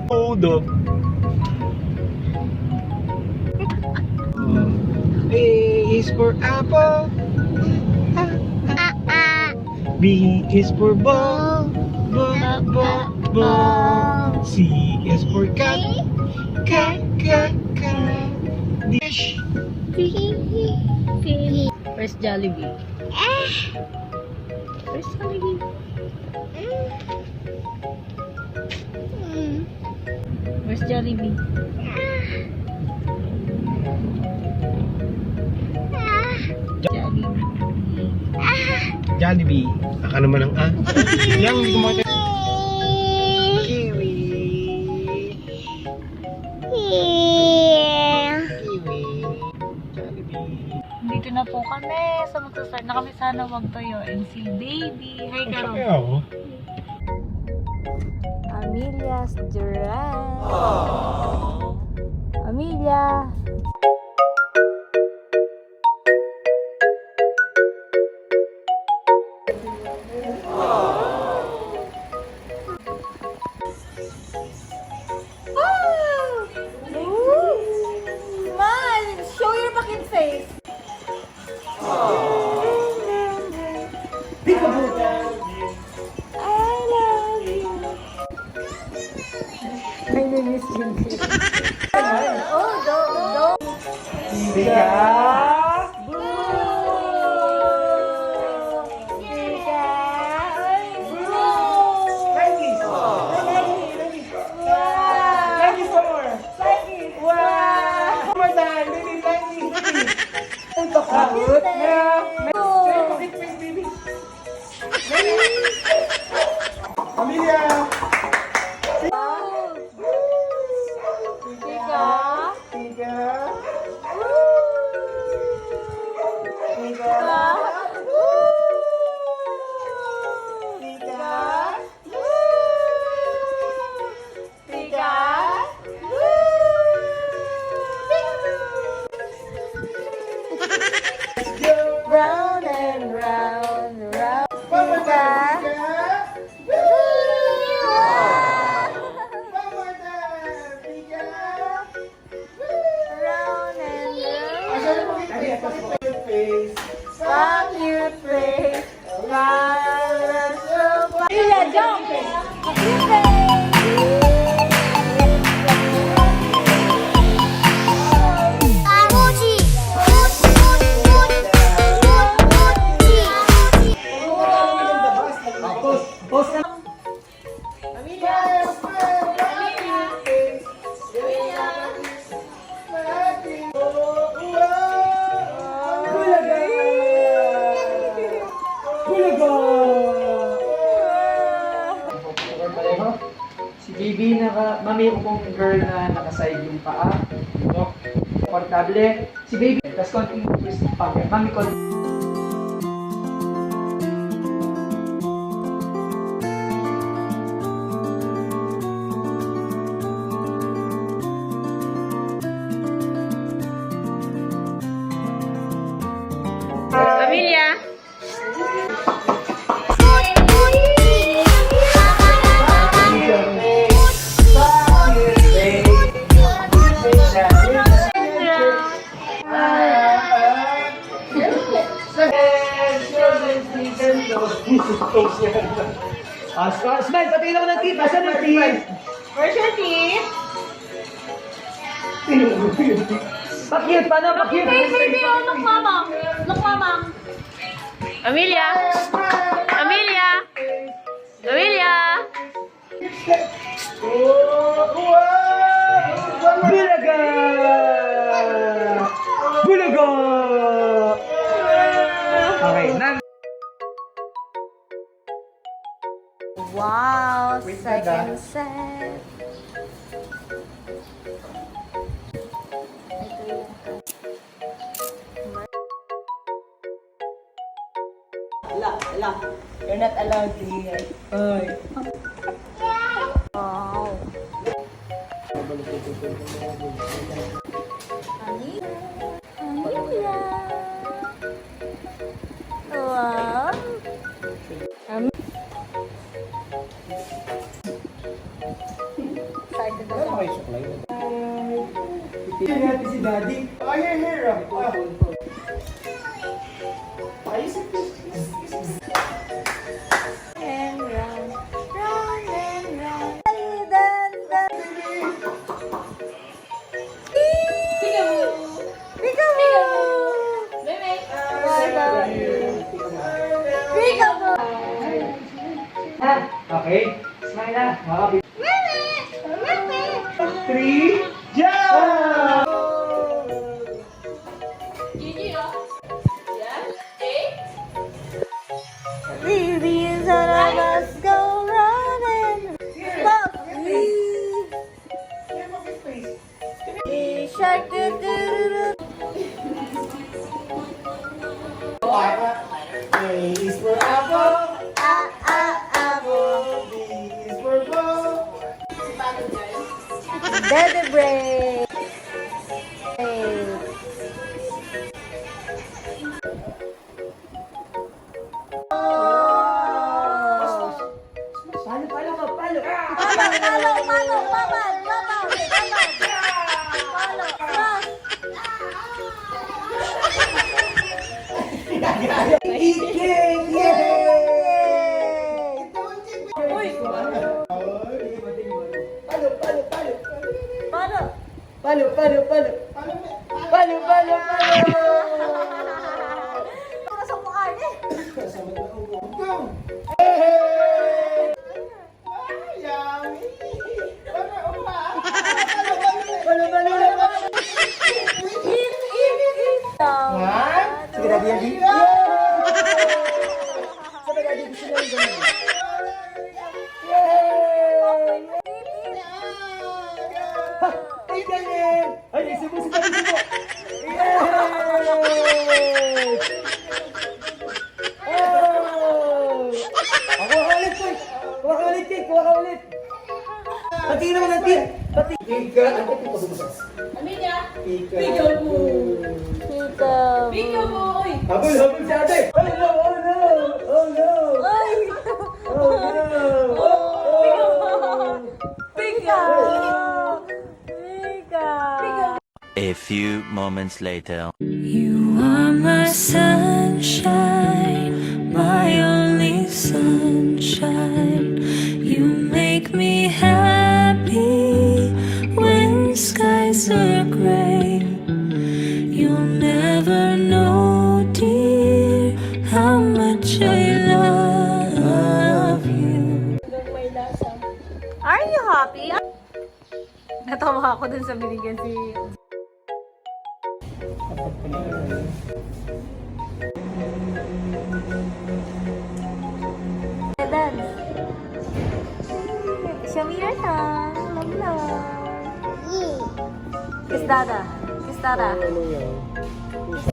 Hold up. A is for apple. B is for ball. Ball. C is for cat. Cat. Dish. Where's Jollibee? Where's Jollibee? Where's Jollibee? Jollibee. Aka naman ang A. Lang, hindi ko makita. Kiwi. Kiwi. Jollibee. Dito na po kami. So magsasart na kami sana Wagtoyo and si Baby. Hi, Karo. Ayaw. Amelia's Duran. Amelia. Man, show your fucking face. I love you. My name is Jinky. Oh, don't. Bika. Amelia! Round and round, round. Round and round. Fuck your face. Julia, jump. Si JB, mami ko pong girl na nakaside yung paa. Komportable. Si baby, tapos konting twist pa. Mami ko. Amelia. Smile, patingin ako ng teeth. Asan yung teeth? Where's your teeth? Pakyut, paano? Pakyut. Baby, oh, look, mama. Look, mama. Amelia. Amelia. Amelia. Bulaga! Bulaga! Okay, nan. Wow, second set. Ala, you're not allowed to hear. Ay. Wow. Amelia. Wow. Okay, suklay. Tingnan natin si Daddy. Ay, ay, ay, Ayos ito. And round, round and round. Dance, dance. Peekaboo! Peekaboo! Okay. Smile na. Makapit. 3, jump! These are of us go running. Stop. Shark do do do. A is for apple. Apple. B is for ball. Daddy break. Palo, palo ka, palo. Palo, babal. Palo, cross. Iking! Yay! Uy! Palo, palo, palo. Palo. Palo, palo, palo. Palo, palo, palo. Nasa mukha niya. Palo, palo, palo. Eat. Sige, Daddy, Daddy. Sabi, Daddy, gusto na yung ganun. Ay, ganyan! Ay, subo. Yay! Oh! Kuha ka ulit. Pati naman ang tit. Pati. Ika. Ano ito pasubusas? Peekaboo. Peekaboo. Habol si ate. Oh no. Ay! Oh no. A few moments later. You are my sunshine, my only sunshine. You make me happy when skies are gray. You'll never know, dear, how much I love you. Are you happy? Natawa ako dun sa binigyan si... Dance. Show me your tongue. Love. Kiss Dada.